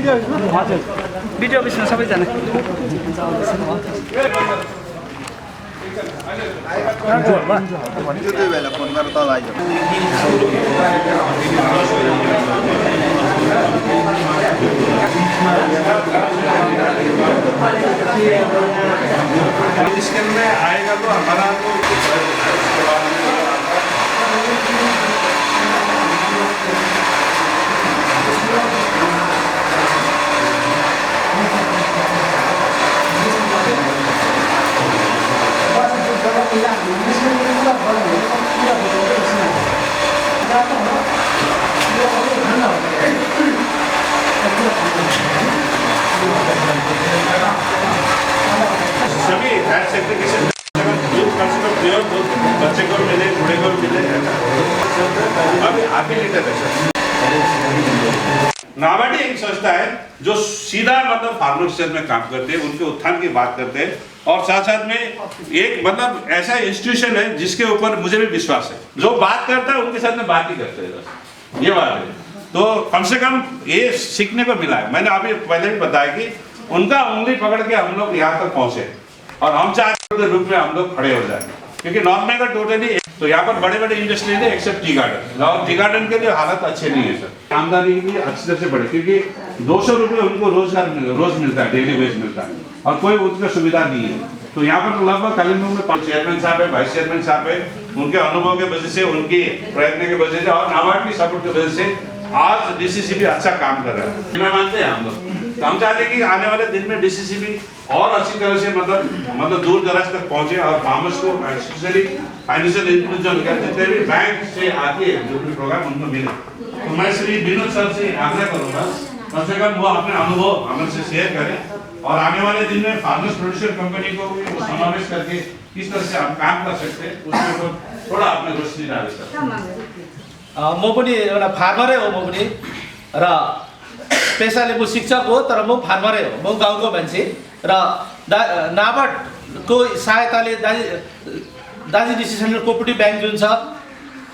Video अफिसमा सबैजना त्यो बेला फोन गरेर तल आइज स्कैन में आएगा तो हमारा सभी हेल्थ सेक्टर बच्चे को मिले बूढ़े को मिले अभी आप ही लीडर है। नाबार्ड एक संस्था है जो सीधा मतलब फार्मर क्षेत्र में काम करते हैं, उनके उत्थान की बात करते हैं और साथ साथ में एक मतलब ऐसा इंस्टीट्यूशन है जिसके ऊपर मुझे भी विश्वास है, जो बात करता है उनके साथ में बात ही करते हैं, ये बात है। तो कम से कम ये सीखने को मिला है। मैंने अभी पहले भी बताया कि उनका उंगली पकड़ के हम लोग यहाँ तक पहुंचे और हम चाहते के रूप में हम लोग खड़े हो जाए, क्योंकि नॉर्थ में का टोटली तो यहाँ पर बड़े बड़े इंडस्ट्री है एक्सेप्ट टी गार्डन, और टी गार्डन के लिए हालत अच्छे नहीं है सर। आमदनी की अच्छी तरह से बढ़े, क्योंकि 200 रुपये उनको रोजगार रोज मिलता है, डेली वेज मिलता है और कोई उनका सुविधा नहीं है। तो यहाँ पर लगभग कालिम्पोंग में 5 चेयरमैन साहब है, वाइस चेयरमैन साहब है, उनके अनुभव के वजह से, उनके प्रयत्न की वजह से और नाबार्ड की सपोर्ट की वजह से आज डीसीसीबी अच्छा काम कर रहा है। मैं मानते हैं हम लोग, तो हम चाहते हैं कि आने वाले दिन में डीसीसीबी और अच्छी तरह से मतलब दूर दराज तक पहुंचे और फार्मर्स को स्पेशली फाइनेंशियल इंस्टीट्यूशन जितने भी बैंक से आके जो भी प्रोग्राम उनको मिले। तो मैं श्री विनोद सर से आग्रह करूंगा कम से कम वो अपने अनुभव हमसे शेयर करें और आने वाले दिन में फार्मर्स प्रोड्यूसर कंपनी को भी समावेश करके किस तरह से हम काम कर सकते हैं उसके ऊपर थोड़ा अपने रोशनी डालें सर। म पनि एउटा फार्मरै हो, म पनि र पेसाले म शिक्षक हो तर म फार्मरै हो, म गाउँको मान्छे र नाबार्डको सहायताले Darjeeling district central cooperative bank जुन छ,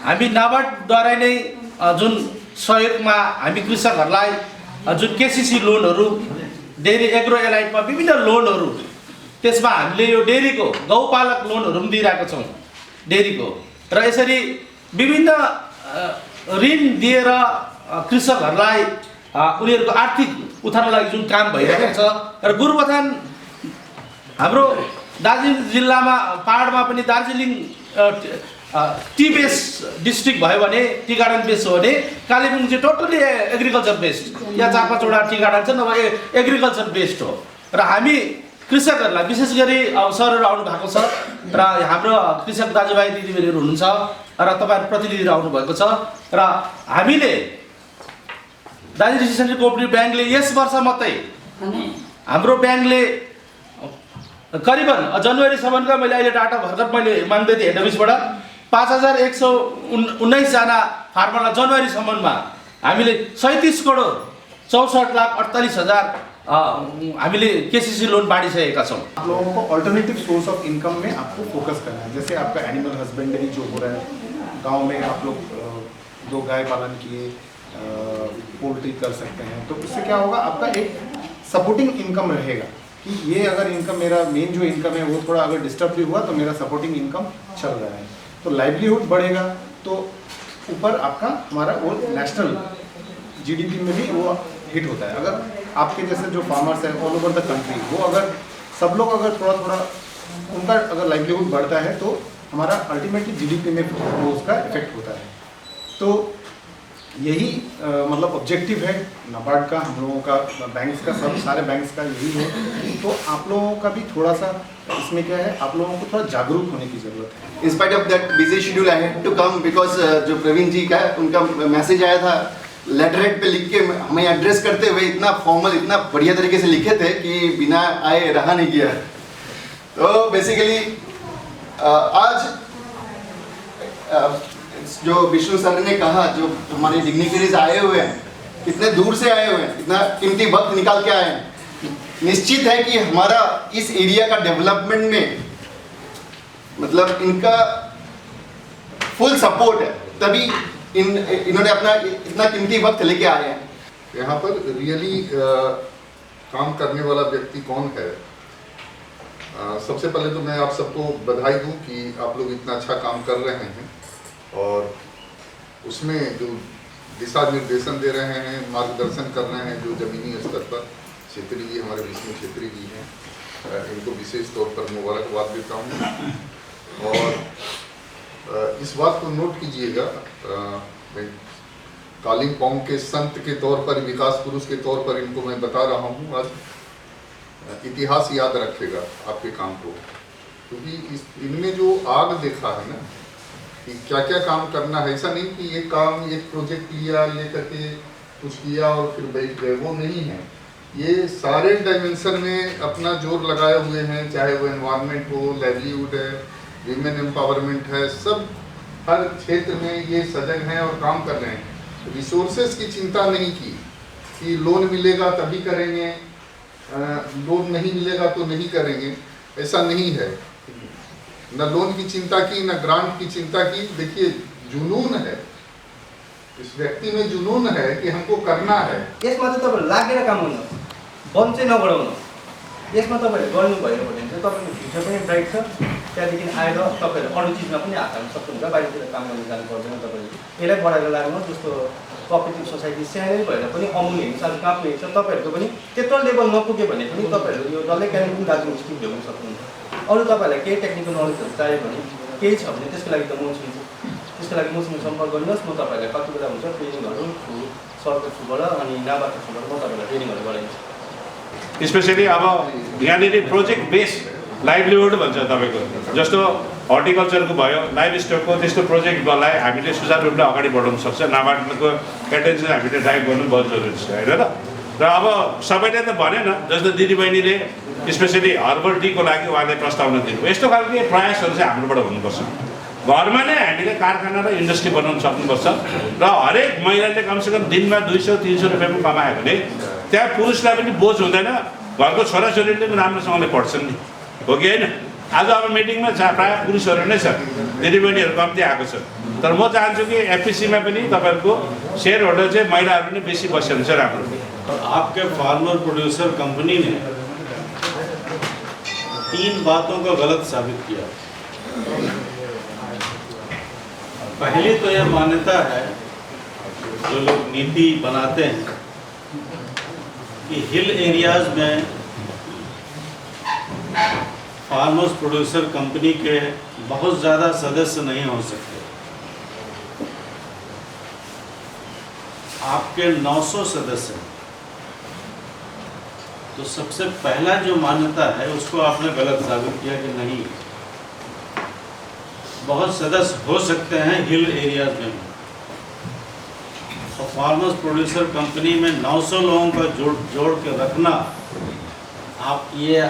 हामी नाबार्डद्वारा नै जुन सहयोगमा हामी कृषकहरूलाई जुन केसीसी लोनहरू, डेरी एग्रो एलाइडमा विभिन्न लोनहरू, त्यसमा हामीले यो डेरीको गौपालक लोनहरू पनि दिइरहेको छौँ डेरीको, र यसरी विभिन्न ऋण दिएर कृषकहरूलाई उनीहरूको आर्थिक उत्थानको लागि जुन काम भइरहेको छ। र गोरुबथान हाम्रो दार्जिलिङ जिल्लामा पहाडमा पनि दार्जिलिङ टी बेस डिस्ट्रिक्ट भयो भने, टी गार्डन बेस हो भने, कालेबुङ चाहिँ टोटली एग्रिकल्चर बेस्ड, या 4-5वटा टी गार्डन छ, नभए एग्रिकल्चर बेस्ड हो। र हामी कृषकहरूलाई विशेष गरी सरहरू आउनु भएको छ र हाम्रो कृषक दाजुभाइ दिदीबहिनीहरू हुनुहुन्छ र तपाईँहरू प्रतिनिधिहरू आउनुभएको छ र हामीले दार्जिलिङ डिस्ट्रिक्ट सेन्ट्रल कोअपरेटिभ ब्याङ्कले यस वर्ष मात्रै हाम्रो ब्याङ्कले करिबन जनवरीसम्मका मैले अहिले डाटा भर्खर मैले माग्दै थिएँ हेड अफिसबाट 5119 जना फार्मरलाई जनवरीसम्ममा हामीले 37 करोड 64,48,000 हामीले केसीसी लोन बाँडिसकेका छौँ। आप लोगों को अल्टरनेटिव सोर्स ऑफ इनकम में आपको फोकस करना है। जैसे आपका एनिमल हस्बेंड्री जो हो रहा है गांव में, आप लोग 2 गाय पालन किए, पोल्ट्री कर सकते हैं, तो इससे क्या होगा, आपका एक सपोर्टिंग इनकम रहेगा कि ये अगर इनकम मेरा मेन जो इनकम है वो थोड़ा अगर डिस्टर्ब भी हुआ तो मेरा सपोर्टिंग इनकम चल रहा है, तो लाइवलीहुड बढ़ेगा। तो ऊपर आपका हमारा वो नेशनल जीडीपी में भी वो हिट होता है। अगर आपके जैसे जो फार्मर्स हैं ऑल ओवर द कंट्री, वो अगर सब लोग अगर थोड़ा थोड़ा उनका अगर लाइवलीहुड बढ़ता है तो हमारा अल्टीमेटली जीडीपी में वो उसका इफेक्ट होता है। तो यही मतलब ऑब्जेक्टिव है नाबार्ड का, हम लोगों का, बैंक्स का, सब सारे बैंक्स का यही है। तो आप लोगों का भी थोड़ा सा इसमें क्या है, आप लोगों को थोड़ा जागरूक होने की ज़रूरत है। In spite of that busy schedule I had to come because जो प्रवीण जी का उनका मैसेज आया था, लेटर हेड पे लिख के हमें एड्रेस करते हुए इतना फॉर्मल, इतना बढ़िया तरीके से लिखे थे कि बिना आए रहा नहीं गया। तो बेसिकली आज जो विष्णु सर ने कहा, जो हमारे डिग्निटरीज आए हुए हैं, कितने दूर से आए हुए हैं, इतना कीमती वक्त निकाल के आए हैं, निश्चित है कि हमारा इस एरिया का डेवलपमेंट में मतलब इनका फुल सपोर्ट है, तभी इन्होंने अपना इतना कीमती वक्त लेके आए हैं। यहाँ पर रियली काम करने वाला व्यक्ति कौन है। सबसे पहले तो मैं आप सबको बधाई दूं कि आप लोग इतना अच्छा काम कर रहे हैं और उसमें जो दिशा निर्देशन दे रहे हैं, मार्गदर्शन कर रहे हैं जो जमीनी स्तर पर छेत्री जी, हमारे विष्णु छेत्री जी हैं, इनको विशेष तौर पर मुबारकबाद देता हूँ। और इस बात को नोट कीजिएगा, मैं कालिम्पोंग के संत के तौर पर, विकास पुरुष के तौर पर इनको मैं बता रहा हूँ, आज इतिहास याद रखेगा आपके काम को, क्योंकि इनने जो आग देखा है ना कि क्या क्या काम करना है। ऐसा नहीं कि एक काम, एक प्रोजेक्ट लिया, लेकर के कुछ किया और फिर बैठ गए, वो नहीं है। ये सारे डायमेंशन में अपना जोर लगाए हुए हैं, चाहे वो एनवायरनमेंट हो, लाइवलीहुड है, वीमेन एम्पावरमेंट है, सब हर क्षेत्र में ये सजग हैं और काम कर रहे हैं। रिसोर्सेज की चिंता नहीं की कि लोन मिलेगा तभी करेंगे, लोन नहीं मिलेगा तो नहीं करेंगे, ऐसा नहीं है। न लोन की चिंता की, न ग्रांट की चिंता की। देखिए, जुनून है, इस व्यक्ति में जुनून है कि हमको करना है। यसमा चाहिँ तपाईहरु लागेर काम गर्नु, बन्द चाहिँ नगराउनु। यसमा तपाईहरुले गर्नुभयो भने चाहिँ तपाईको फ्युचर पनि ब्राइट छ। त्यहाँदेखि आएर तपाईहरु अरू चिजमा पनि हात हाल्न सक्नुहुन्छ, बाहिरतिर काम गर्न जानु पर्दैन तपाईहरुले। यसलाई बढाएर लानु, जस्तो कोअपरेटिभ सोसाइटी सानै भएर पनि अमूल हेर्छ, कहाँ पुगेको छ, तपाईहरुको पनि त्यत्रो लेभल नपुगे भने पनि तपाईहरु यो डल्लै कालिम्पोङ दार्जिलिङ स्किम ल्याउन सक्नुहुन्छ। अरू तपाईहरुलाई केही टेक्निकल नलेजहरु चाहियो भने, केही छ भने त्यसको लागि त म छु। त्यसको लागि मसँग सम्पर्क गर्नुहोस्, म तपाईहरुलाई कति बेला हुन्छ ट्रेनिङहरु थ्रु सरको थ्रुबाट अनि नाबार्डको थ्रुबाट म तपाईहरुलाई ट्रेनिङहरु गराइदिन्छु। स्पेसली अब यहाँनिर प्रोजेक्ट बेस लाइभलीहुड भन्छ तपाईँको, जस्तो हर्टिकल्चरको भयो, लाइभ स्टकको, त्यस्तो प्रोजेक्टलाई हामीले सुचारू रूपले अगाडि बढाउन सक्छ। नाबार्डको एटेन्सन हामीले ड्राइभ गर्नु बहुत जरुरी छ, होइन र? र अब सबैले त भनेन, जस्तो दिदीबहिनीले स्पेसली हर्बल टीको लागि उहाँले प्रस्तावना दिनु, यस्तो खालको प्रयासहरू चाहिँ हाम्रोबाट हुनुपर्छ। घरमा नै हामीले कारखाना र इन्डस्ट्री बनाउन सक्नुपर्छ र हरेक महिलाले कमसेकम दिनमा 200-300 रुपियाँ पनि कमायो भने त्यहाँ पुरुषलाई पनि बोझ हुँदैन, घरको छोराछोरीले पनि राम्रोसँगले पढ्छन् नि, हो कि होइन? आज अब मिटिङमा प्रायः पुरुषहरू नै छ, दिदीबहिनीहरू कम्ती आएको छ। तर म चाहन्छु कि एफपिसीमा पनि तपाईँहरूको सेयर होल्डर चाहिँ महिलाहरू नै बेसी बस्यो भने चाहिँ राम्रो। आपके फार्मर प्रोड्यूसर कंपनी ने 3 बातों को गलत साबित किया। पहली तो यह मान्यता है जो लोग नीति बनाते हैं कि हिल एरियाज में फार्मर्स प्रोड्यूसर कंपनी के बहुत ज़्यादा सदस्य नहीं हो सकते। आपके 900 सदस्य हैं, तो सबसे पहला जो मान्यता है उसको आपने गलत साबित किया कि नहीं, बहुत सदस्य हो सकते हैं हिल एरियाज में। और फार्मर्स प्रोड्यूसर कंपनी में 900 लोगों का जोड़ के रखना, आप ये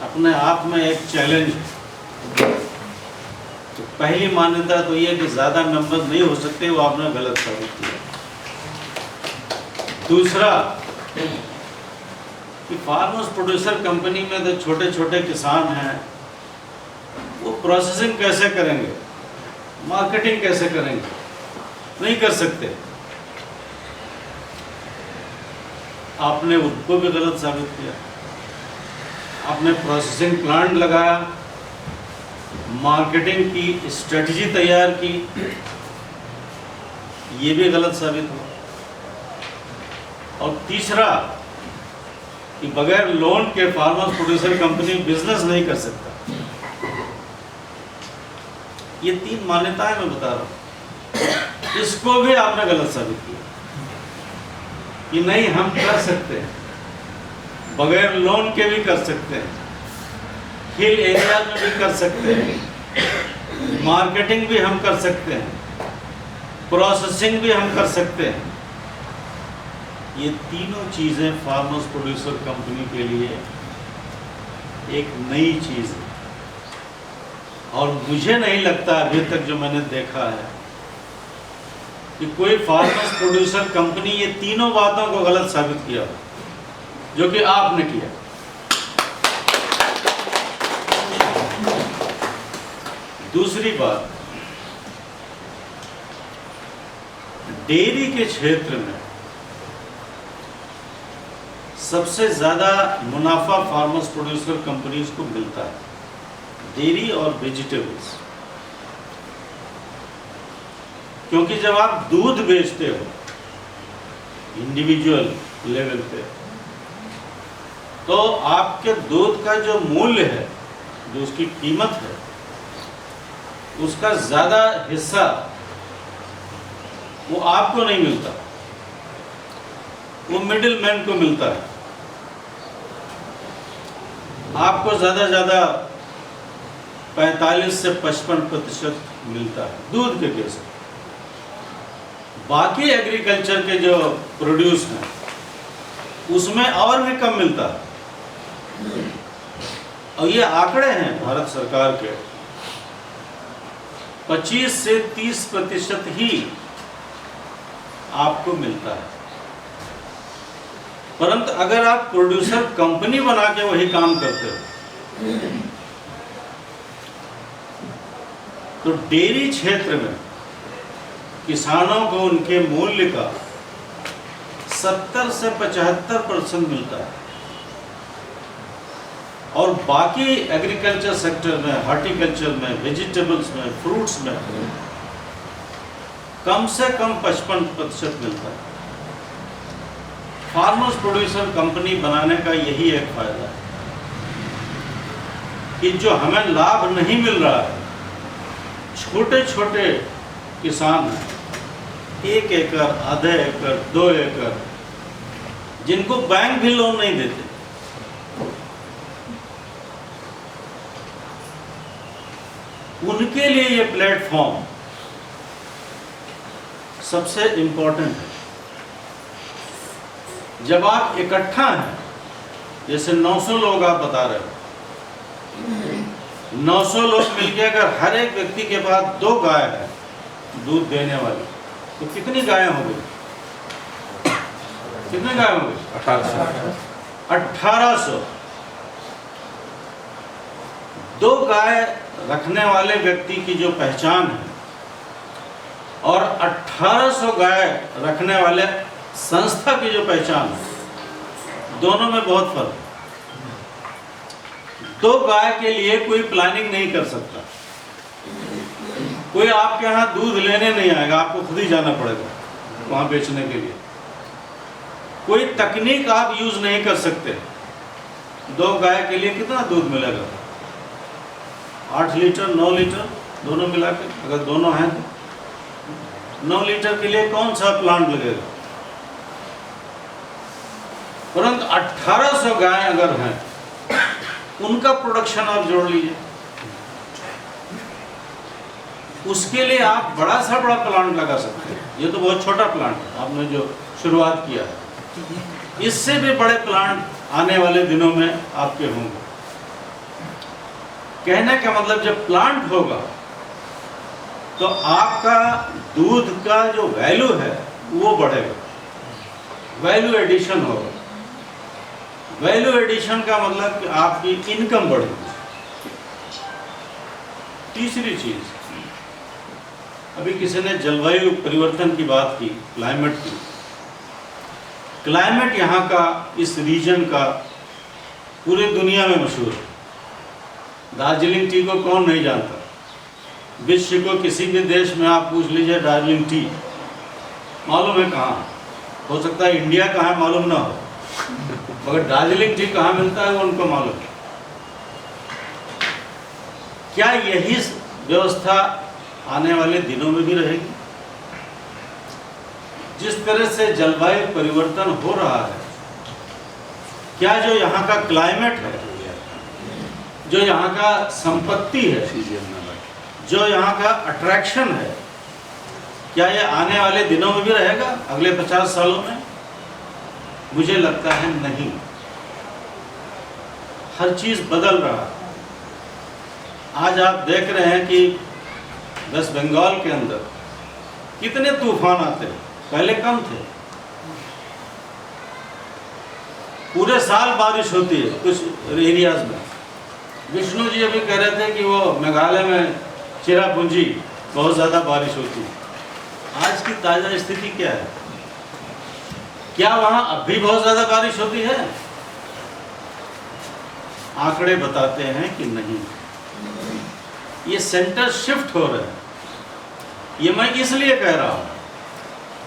अपने आप में एक चैलेंज है। तो पहली मान्यता तो ये कि ज़्यादा नंबर नहीं हो सकते, वो आपने गलत साबित किया। दूसरा कि फार्मर्स प्रोड्यूसर कंपनी में तो छोटे छोटे किसान हैं, वो प्रोसेसिंग कैसे करेंगे, मार्केटिंग कैसे करेंगे, नहीं कर सकते। आपने उनको भी गलत साबित किया। आपने प्रोसेसिंग प्लांट लगाया, मार्केटिंग की स्ट्रेटजी तैयार की, ये भी गलत साबित हुआ। और तीसरा कि बगैर लोन के फार्मर्स प्रोड्यूसर कंपनी बिजनेस नहीं कर सकता। ये 3 मान्यताएं मैं बता रहा हूँ, इसको भी आपने गलत साबित किया कि नहीं हम कर सकते हैं, बगैर लोन के भी कर सकते हैं, हिल एरिया में भी कर सकते हैं, मार्केटिंग भी हम कर सकते हैं, प्रोसेसिंग भी हम कर सकते हैं। ये तीनों चीज़ें फार्मर्स प्रोड्यूसर कंपनी के लिए एक नई चीज़ है और मुझे नहीं लगता अभी तक जो मैंने देखा है कि कोई फार्मर्स प्रोड्यूसर कंपनी ये तीनों बातों को गलत साबित किया जो कि आपने किया। दूसरी बात, डेयरी के क्षेत्र में सबसे ज़्यादा मुनाफा फार्मर्स प्रोड्यूसर कंपनीज को मिलता है, डेयरी और वेजिटेबल्स। क्योंकि जब आप दूध बेचते हो इंडिविजुअल लेवल पे, तो आपके दूध का जो मूल्य है, जो उसकी कीमत है, उसका ज़्यादा हिस्सा वो आपको नहीं मिलता, वो मिडिल मैन को मिलता है। आपको ज़्यादा 45 से 55% मिलता है दूध के केस में। बाकी एग्रीकल्चर के जो प्रोड्यूस हैं उसमें और भी कम मिलता है। और ये आंकड़े हैं भारत सरकार के, 25 से 30% ही आपको मिलता है। परंतु अगर आप प्रोड्यूसर कंपनी बना के वही काम करते हो, तो डेयरी क्षेत्र में किसानों को उनके मूल्य का 70 से 75% मिलता है। और बाकी एग्रीकल्चर सेक्टर में, हॉर्टिकल्चर में, वेजिटेबल्स में, फ्रूट्स में कम से कम 55% मिलता है। फार्मर्स प्रोड्यूसर कंपनी बनाने का यही एक फायदा है कि जो हमें लाभ नहीं मिल रहा है, छोटे छोटे किसान हैं, 1 एकड़, आधे एकड़, 2 एकड़, जिनको बैंक भी लोन नहीं देते, उनके लिए ये प्लेटफॉर्म सबसे इम्पोर्टेंट है। जब आप इकट्ठा हैं, जैसे 900 लोग आप बता रहे हो, 900 लोग मिलकर अगर हर एक व्यक्ति के पास 2 गाय है दूध देने वाली, तो कितनी गायें हो गई? कितनी गाय हो गई? 1800। 2 गाय रखने वाले व्यक्ति की जो पहचान है और 1800 गाय रखने वाले संस्था की जो पहचान है, दोनों में बहुत फर्क है। 2 गाय के लिए कोई प्लानिंग नहीं कर सकता, कोई आपके यहाँ दूध लेने नहीं आएगा, आपको खुद ही जाना पड़ेगा वहाँ बेचने के लिए। कोई तकनीक आप यूज नहीं कर सकते। 2 गाय के लिए कितना दूध मिलेगा? 8 लीटर, 9 लीटर दोनों मिला के, अगर दोनों हैं तो 9 लीटर के लिए कौन सा प्लांट लगेगा? परंतु 1800 गाय अगर हैं, उनका प्रोडक्शन आप जोड़ लीजिए, उसके लिए आप बड़ा सा बड़ा प्लांट लगा सकते हैं। ये तो बहुत छोटा प्लांट है, आपने जो शुरुआत किया है, इससे भी बड़े प्लांट आने वाले दिनों में आपके होंगे। कहने का मतलब जब प्लांट होगा तो आपका दूध का जो वैल्यू है वो बढ़ेगा, वैल्यू एडिशन होगा। वैल्यू एडिशन का मतलब कि आपकी इनकम बढ़ेगी। तीसरी चीज, अभी किसी ने जलवायु परिवर्तन की बात की, क्लाइमेट की। क्लाइमेट यहाँ का, इस रीजन का पूरे दुनिया में मशहूर है। दार्जिलिंग टी को कौन नहीं जानता? विश्व को किसी भी देश में आप पूछ लीजिए दार्जिलिंग टी मालूम है कहाँ? हो सकता है इंडिया कहाँ है मालूम ना हो, मगर दार्जिलिंग टी कहाँ मिलता है वो उनको मालूम है। क्या यही व्यवस्था आने वाले दिनों में भी रहेगी? जिस तरह से जलवायु परिवर्तन हो रहा है, क्या जो यहाँ का क्लाइमेट है, जो यहाँ का संपत्ति है, जो यहाँ का अट्रैक्शन है, क्या ये आने वाले दिनों में भी रहेगा, अगले 50 सालों में? मुझे लगता है नहीं। हर चीज बदल रहा है। आज आप देख रहे हैं कि वेस्ट बंगाल के अंदर कितने तूफान आते हैं, पहले कम थे। पूरे साल बारिश होती है कुछ एरियाज में। विष्णु जी अभी कह रहे थे कि वो मेघालय में चिरापुंजी बहुत ज़्यादा बारिश होती है। आज की ताज़ा स्थिति क्या है? क्या वहां अब भी बहुत ज्यादा बारिश होती है? आंकड़े बताते हैं कि नहीं। ये सेंटर शिफ्ट हो रहा है। ये मैं इसलिए कह रहा हूं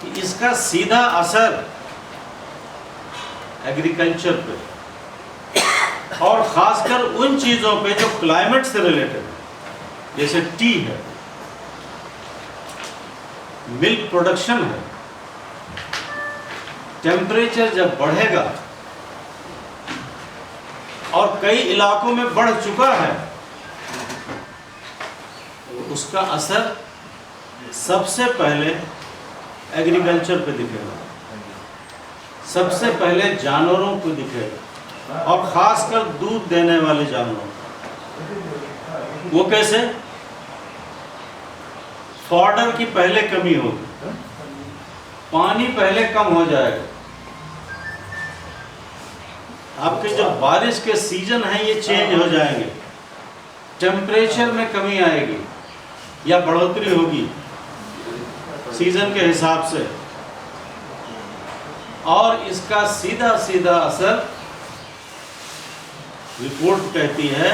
कि इसका सीधा असर एग्रीकल्चर पे और खासकर उन चीजों पे जो क्लाइमेट से रिलेटेड है, जैसे टी है, मिल्क प्रोडक्शन है। टेम्परेचर जब बढ़ेगा और कई इलाकों में बढ़ चुका है, तो उसका असर सबसे पहले एग्रीकल्चर पे दिखेगा, सबसे पहले जानवरों को दिखेगा, और खासकर दूध देने वाले जानवरों को। वो कैसे? फॉडर की पहले कमी होगी, पानी पहले कम हो जाएगा। आपके जो बारिश के सीजन हैं ये चेंज हो जाएंगे, टेम्परेचर में कमी आएगी या बढ़ोतरी होगी सीजन के हिसाब से, और इसका सीधा सीधा असर रिपोर्ट कहती है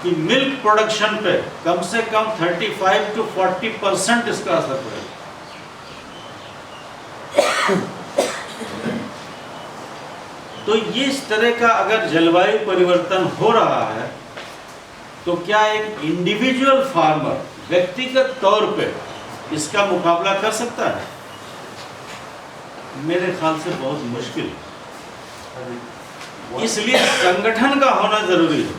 कि milk production pay com say com 35 to 40% इसका असर पड़ेगा। तो ये इस तरह का अगर जलवायु परिवर्तन हो रहा है तो क्या एक इंडिविजुअल फार्मर व्यक्तिगत तौर पे इसका मुकाबला कर सकता है? मेरे ख्याल से बहुत मुश्किल है। इसलिए संगठन का होना जरूरी है,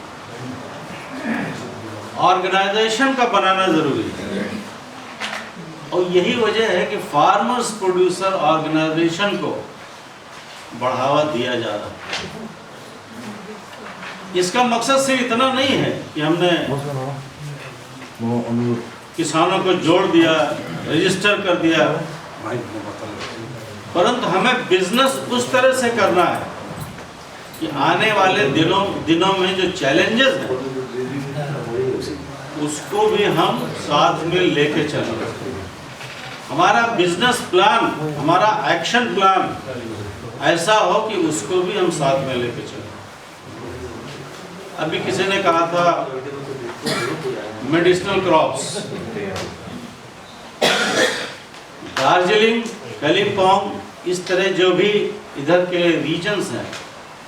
ऑर्गेनाइजेशन का बनाना जरूरी है, और यही वजह है कि फार्मर्स प्रोड्यूसर ऑर्गेनाइजेशन को बढ़ावा दिया जा रहा है। इसका मकसद सिर्फ इतना नहीं है कि हमने किसानों को जोड़ दिया, रजिस्टर कर दिया, परंतु हमें बिजनेस उस तरह से करना है कि आने वाले दिनों में जो चैलेंजेस हैं उसको भी हम साथ में लेके चलें। हमारा बिजनेस प्लान, हमारा एक्शन प्लान ऐसा हो कि उसको भी हम साथ में लेके चलें। अभी किसी ने कहा था मेडिसिनल क्रॉप्स, दार्जिलिंग, कालिम्पोंग, इस तरह जो भी इधर के रीजन्स हैं,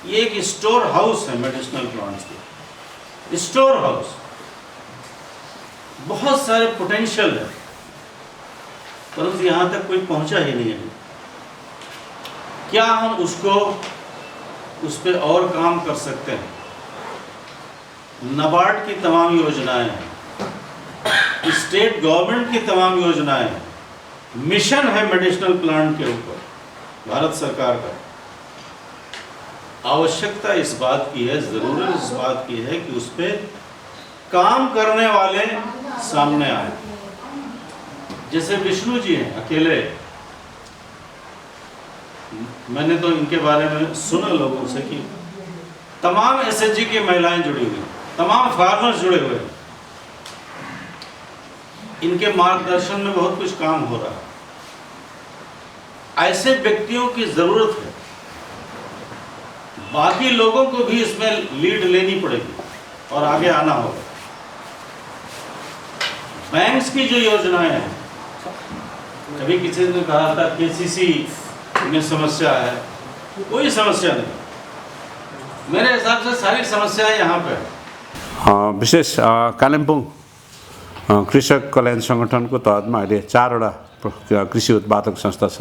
ये एक स्टोर हाउस है मेडिसिनल प्लांट्स के, स्टोर हाउस। बहुत सारे पोटेंशियल है, परंतु यहाँ तक कोई पहुँचा ही नहीं है। क्या हम उस पर और काम कर सकते हैं? नाबार्ड की तमाम योजनाएं, स्टेट गवर्नमेंट की तमाम योजनाएं, मिशन है मेडिसिनल प्लांट के ऊपर भारत सरकार का। आवश्यकता इस बात की है, जरूरत इस बात की है कि उस पर काम करने वाले सामने आए। जैसे विष्णु जी हैं अकेले, मैंने तो इनके बारे में सुना लोगों से कि तमाम एसएचजी की महिलाएं जुड़ी हुई, तमाम फार्मर्स जुड़े हुए, इनके मार्गदर्शन में बहुत कुछ काम हो रहा है। ऐसे व्यक्तियों की जरूरत है। बाकी लोगों को भी इसमें लीड लेनी पड़ेगी और आगे आना होगा। बैंक्स की जो योजनाएं हैं, कभी किसी ने कहा था केसीसी में समस्या है, कोई समस्या नहीं। मेरे हिसाब से सारी समस्याएं यहाँ पे है। विशेष कालिम्पोङ कृषक कल्याण सङ्गठनको तहतमा अहिले 4वटा कृषि उत्पादक संस्था छ।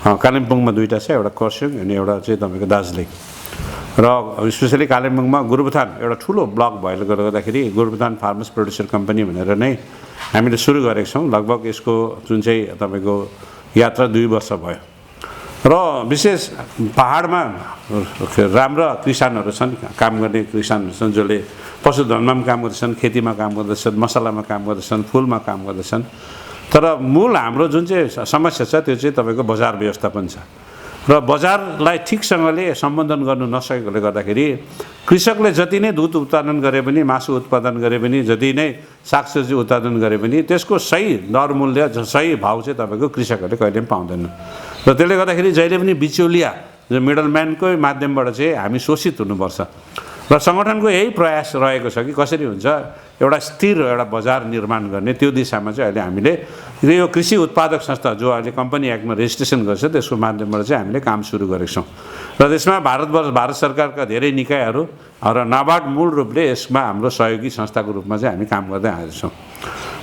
कालिम्पोङमा 2टा छ, एउटा खरसाङ अनि एउटा चाहिँ तपाईँको दार्जिलिङ। र स्पेसली कालिम्पोङमा गोरुबथान एउटा ठुलो ब्लक भएकोले गर्दाखेरि गोरुबथान फार्मर्स प्रोड्युसर कम्पनी भनेर नै हामीले सुरु गरेका छौँ। लगभग यसको जुन चाहिँ तपाईँको यात्रा 2 वर्ष भयो र विशेष पहाडमा राम्रा किसानहरू छन्, काम गर्ने किसानहरू छन्, जसले पशुधनमा पनि काम गर्दछन्, खेतीमा काम गर्दछन्, मसलामा काम गर्दछन्, फुलमा काम गर्दछन्। तर मूल हाम्रो जुन चाहिँ समस्या छ त्यो चाहिँ तपाईँको बजार व्यवस्थापन छ। र बजारलाई ठिकसँगले सम्बोधन गर्नु नसकेकोले गर्दाखेरि कृषकले जति नै दुध उत्पादन गरे पनि, मासु उत्पादन गरे पनि, जति नै सागसब्जी उत्पादन गरे पनि त्यसको सही दर मूल्य, सही भाउ चाहिँ तपाईँको कृषकहरूले कहिले पनि पाउँदैन। र त्यसले गर्दाखेरि जहिले पनि बिचौलिया जो मिडलम्यानकै माध्यमबाट चाहिँ हामी शोषित हुनुपर्छ। र सङ्गठनको यही प्रयास रहेको छ कि कसरी हुन्छ एउटा स्थिर एउटा बजार निर्माण गर्ने, त्यो दिशामा चाहिँ अहिले हामीले यो कृषि उत्पादक संस्था जो अहिले कम्पनी एक्टमा रेजिस्ट्रेसन गर्छ त्यसको माध्यमबाट चाहिँ हामीले काम सुरु गरेका छौँ। र त्यसमा भारत सरकारका धेरै निकायहरू र नाबार्ड मूल रूपले यसमा हाम्रो सहयोगी संस्थाको रूपमा चाहिँ हामी काम गर्दै आएका छौँ।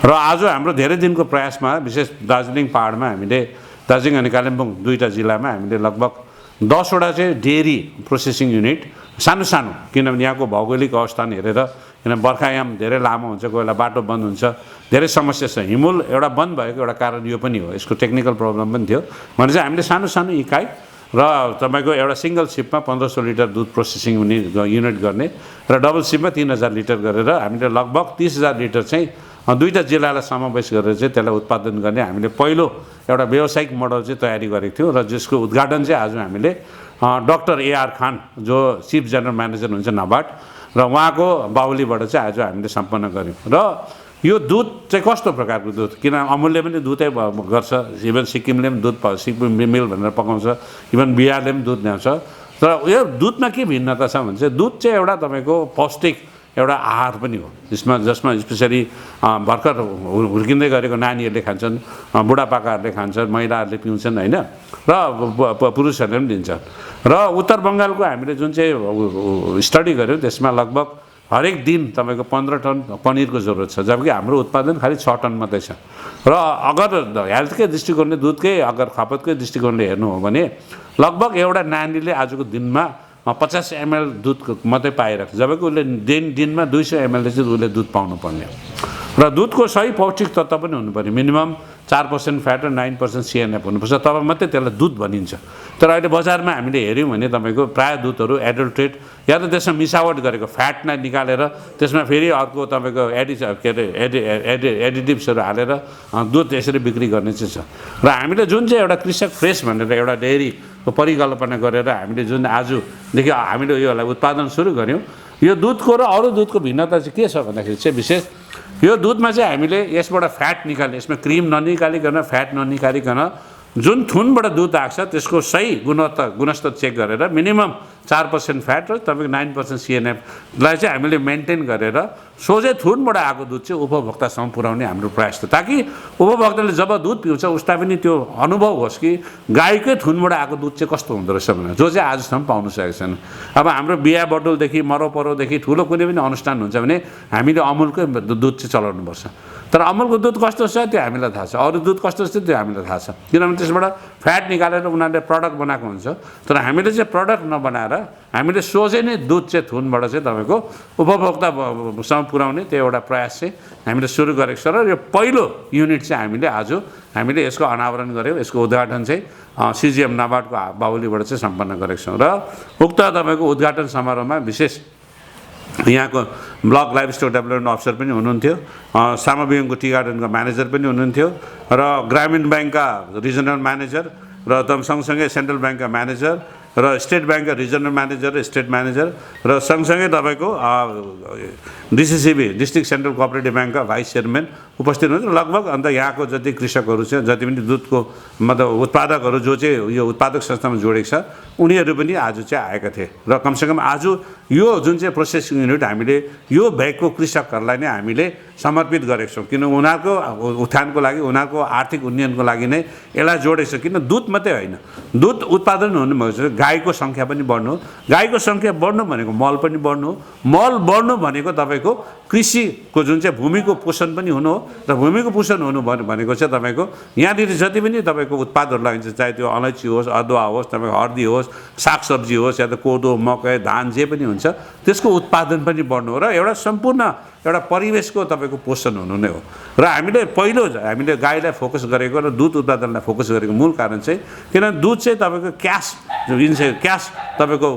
र आज हाम्रो धेरै दिनको प्रयासमा विशेष दार्जिलिङ पहाडमा हामीले, दार्जिलिङ अनि कालिम्पोङ दुईवटा जिल्लामा हामीले लगभग 10 वटा चाहिँ डेयरी प्रोसेसिङ युनिट, सानो सानो, किनभने यहाँको भौगोलिक अवस्थान हेरेर, किन बर्खायाम धेरै लामो हुन्छ, कोही बेला बाटो बन्द हुन्छ, धेरै समस्या छ। हिमुल एउटा बन्द भएको एउटा कारण यो पनि हो, यसको टेक्निकल प्रब्लम पनि थियो भने चाहिँ हामीले सानो सानो इकाइ र तपाईँको एउटा सिङ्गल सिपमा 1500 लिटर दुध प्रोसेसिङ युनिट गर्ने र डबल सिपमा 3000 लिटर गरेर हामीले लगभग 30,000 लिटर चाहिँ दुईवटा जिल्लालाई समावेश गरेर चाहिँ त्यसलाई उत्पादन गर्ने हामीले पहिलो एउटा व्यावसायिक मोडल चाहिँ तयारी गरेको थियौँ। र जसको उद्घाटन चाहिँ आज हामीले डाक्टर AR खान जो चिफ जेनरल म्यानेजर हुन्छ नाबार्ड र उहाँको बाहुलीबाट चाहिँ आज हामीले सम्पन्न गऱ्यौँ। र यो दुध चाहिँ कस्तो प्रकारको दुध, किन अमुलले पनि दुधै गर्छ, इभन सिक्किमले पनि दुध, सिक्किम मिल भनेर पकाउँछ, इभन बिहारले पनि दुध ल्याउँछ। तर यो दुधमा के भिन्नता छ भने चाहिँ दुध चाहिँ एउटा तपाईँको पौष्टिक एउटा आहार पनि हो, जसमा स्पेसली भर्खर हुर्किँदै गरेको नानीहरूले खान्छन्, बुढापाकाहरूले खान्छन्, महिलाहरूले पिउँछन् होइन, र पुरुषहरूले पनि दिन्छन्। र उत्तर बङ्गालको हामीले जुन चाहिँ स्टडी गऱ्यौँ त्यसमा लगभग हरेक दिन तपाईँको 15 टन पनिरको जरुरत छ, जबकि हाम्रो उत्पादन खालि 6 टन मात्रै छ। र अगर हेल्थकै दृष्टिकोणले, दुधकै अगर खपतकै दृष्टिकोणले हेर्नु हो भने लगभग एउटा नानीले आजको दिनमा 50 ml दुध मात्रै पाइरहेको छ, जबकि उसले दिनमा 200 ml चाहिँ उसले दुध पाउनुपर्ने हो। र दुधको सही पौष्टिक तत्त्व पनि हुनु पऱ्यो, मिनिमम 4% फ्याट र 9% CNF हुनुपर्छ, तब मात्रै त्यसलाई दुध भनिन्छ। तर अहिले बजारमा हामीले हेऱ्यौँ भने तपाईँको प्रायः दुधहरू एडल्ट्रेट या त त्यसमा मिसावट गरेको फ्याटलाई निकालेर त्यसमा फेरि अर्को तपाईँको एडिटिभ्सहरू हालेर दुध यसरी बिक्री गर्ने चाहिँ छ। र हामीले जुन चाहिँ एउटा कृषक फ्रेस भनेर एउटा डेयरीको परिकल्पना गरेर हामीले जुन आजदेखि हामीले योलाई उत्पादन सुरु गऱ्यौँ, यो दुधको र अरू दुधको भिन्नता चाहिँ के छ भन्दाखेरि चाहिँ विशेष यो दुधमा चाहिँ हामीले यसबाट फ्याट निकाल्ने, यसमा क्रिम ननिकालिकन, फ्याट ननिकालिकन जुन थुनबाट दुध आएको छ त्यसको सही गुणस्तर चेक गरेर मिनिमम 4% फ्याट र तपाईँको 9% CNFलाई चाहिँ हामीले मेन्टेन गरेर सोझै थुनबाट आएको दुध चाहिँ उपभोक्तासम्म पुर्याउने हाम्रो प्रयास थियो, ताकि उपभोक्ताले जब दुध पिउँछ उसलाई पनि त्यो अनुभव होस् कि गाईकै थुनबाट आएको दुध चाहिँ कस्तो हुँदो रहेछ भनेर, जो चाहिँ आजसम्म पाउनु सकेको छैन। अब हाम्रो बिहा बटुलदेखि मरौपरौदेखि ठुलो कुनै पनि अनुष्ठान हुन्छ भने हामीले अमुलकै दुध चाहिँ चलाउनुपर्छ। तर अमुलको दुध कस्तो छ त्यो हामीलाई थाहा छ, अरू दुध कस्तो छ त्यो हामीलाई थाहा छ, किनभने त्यसबाट फ्याट निकालेर उनीहरूले प्रडक्ट बनाएको हुन्छ। तर हामीले चाहिँ प्रडक्ट नबनाएर हामीले सोझै नै दुध चाहिँ थुनबाट चाहिँ तपाईँको उपभोक्तासम्म पुर्याउने त्यो एउटा प्रयास चाहिँ हामीले सुरु गरेको छ। र यो पहिलो युनिट चाहिँ हामीले यसको अनावरण गऱ्यौँ, यसको उद्घाटन चाहिँ CGM नाबार्डको बाहुलीबाट चाहिँ सम्पन्न गरेको छौँ। र उक्त तपाईँको उद्घाटन समारोहमा विशेष यहाँको block livestock development officer पनि हुनुहुन्थ्यो, सामाविङको टी गार्डनको म्यानेजर पनि हुनुहुन्थ्यो, र ग्रामीण ब्याङ्कका रिजनल म्यानेजर र सँगसँगै सेन्ट्रल ब्याङ्कका म्यानेजर र स्टेट ब्याङ्कका रिजनल म्यानेजर र स्टेट म्यानेजर र सँगसँगै तपाईँको DCCB डिस्ट्रिक्ट सेन्ट्रल कोअपरेटिभ ब्याङ्कका भाइस चेयरम्यान उपस्थित हुनुहुन्छ। लगभग अन्त यहाँको जति कृषकहरू छ, जति पनि दुधको मतलब उत्पादकहरू जो चाहिँ यो उत्पादक संस्थामा जोडेको छ उनीहरू पनि आज चाहिँ आएका थिए। र कमसेकम आज यो जुन चाहिँ प्रोसेसिङ युनिट हामीले यो भेगको कृषकहरूलाई नै हामीले समर्पित गरेको छौँ, किन उनीहरूको उत्थानको लागि, उनीहरूको आर्थिक उन्नयनको लागि नै यसलाई जोडेको छ। किन दुध मात्रै होइन, दुध उत्पादन हुनु भनेको गाईको सङ्ख्या पनि बढ्नु, गाईको सङ्ख्या बढ्नु भनेको मल पनि बढ्नु, मल बढ्नु भनेको तपाईँको कृषिको जुन चाहिँ भूमिको पोषण पनि हुनु हो। र भूमिको पोषण हुनु भनेको चाहिँ तपाईँको यहाँनिर जति पनि तपाईँको उत्पादहरू लगाइन्छ, चाहे त्यो अलैँची होस्, अदुवा होस्, तपाईँको हर्दी होस्, सागसब्जी होस्, या त कोदो, मकै, धान जे पनि हुन्छ त्यसको उत्पादन पनि बढ्नु हो र एउटा सम्पूर्ण एउटा परिवेशको तपाईँको पोषण हुनु नै हो। र हामीले गाईलाई फोकस गरेको र दुध उत्पादनलाई फोकस गरेको मूल कारण चाहिँ किन दुध चाहिँ तपाईँको क्यास तपाईँको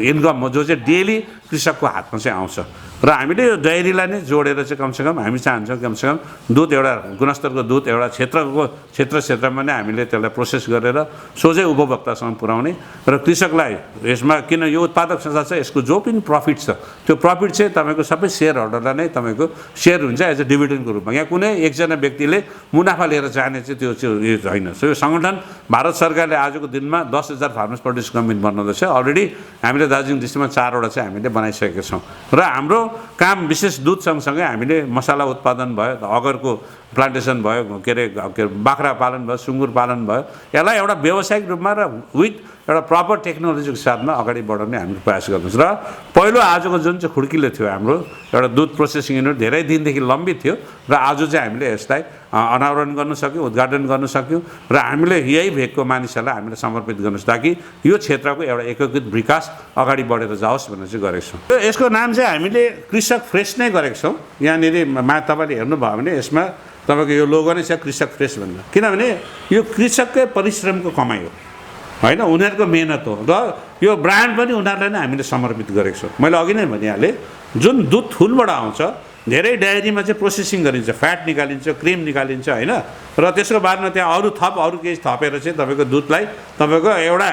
इन्कम हो, जो चाहिँ डेली कृषकको हातमा चाहिँ आउँछ। र हामीले यो डेयरीलाई नै जोडेर चाहिँ कमसेकम हामी चाहन्छौँ कमसेकम दुध एउटा गुणस्तरको दुध एउटा क्षेत्रमा नै हामीले त्यसलाई प्रोसेस गरेर सोझै उपभोक्तासम्म पुर्याउने र कृषकलाई यसमा किन यो उत्पादक संस्था छ यसको जो पनि प्रफिट छ त्यो प्रफिट चाहिँ तपाईँको सबै सेयर होल्डरलाई नै तपाईँको सेयर हुन्छ एज अ डिभिडेन्डको रूपमा। यहाँ कुनै एकजना व्यक्तिले मुनाफा लिएर जाने चाहिँ त्यो चाहिँ होइन। सो यो सङ्गठन भारत सरकारले आजको दिनमा 10,000 फार्मर्स प्रोड्युस कम्पनी बनाउँदैछ। अलरेडी हामीले दार्जिलिङ डिस्ट्रिक्टमा 4वटा चाहिँ हामीले बनाइसकेका छौँ र हाम्रो काम विशेष दुध सँगसँगै हामीले मसला उत्पादन भयो, अगरको प्लान्टेसन भयो, के अरे बाख्रा पालन भयो, सुँगुर पालन भयो, यसलाई एउटा व्यावसायिक रूपमा र विथ एउटा प्रपर टेक्नोलोजीको साथमा अगाडि बढाउने हामीले प्रयास गर्छौँ। र पहिलो आजको जुन चाहिँ खुड्किलो थियो हाम्रो एउटा दुध प्रोसेसिङ युनिट धेरै दिनदेखि लम्बित थियो र आज चाहिँ हामीले यसलाई अनावरण गर्न सक्यौँ, उद्घाटन गर्न सक्यौँ र हामीले यही भेगको मानिसहरूलाई हामीले समर्पित गर्नुहोस् ताकि यो क्षेत्रको एउटा एकीकृत विकास अगाडि बढेर जाओस् भनेर चाहिँ गरेको छौँ। यसको नाम चाहिँ हामीले कृषक फ्रेस नै गरेको छौँ। यहाँनिर तपाईँले हेर्नुभयो भने यसमा तपाईँको यो लोगो नै छ कृषक फ्रेस भनेर, किनभने यो कृषककै परिश्रमको कमाइ हो होइन, उनीहरूको मेहनत हो र यो ब्रान्ड पनि उनीहरूलाई नै हामीले समर्पित गरेको छौँ। मैले अघि नै भनिहालेँ जुन दुध थुनबाट आउँछ धेरै डायरीमा चाहिँ प्रोसेसिङ गरिन्छ, फ्याट निकालिन्छ, क्रिम निकालिन्छ होइन, र त्यसको बादमा त्यहाँ अरू केही थपेर चाहिँ तपाईँको दुधलाई तपाईँको एउटा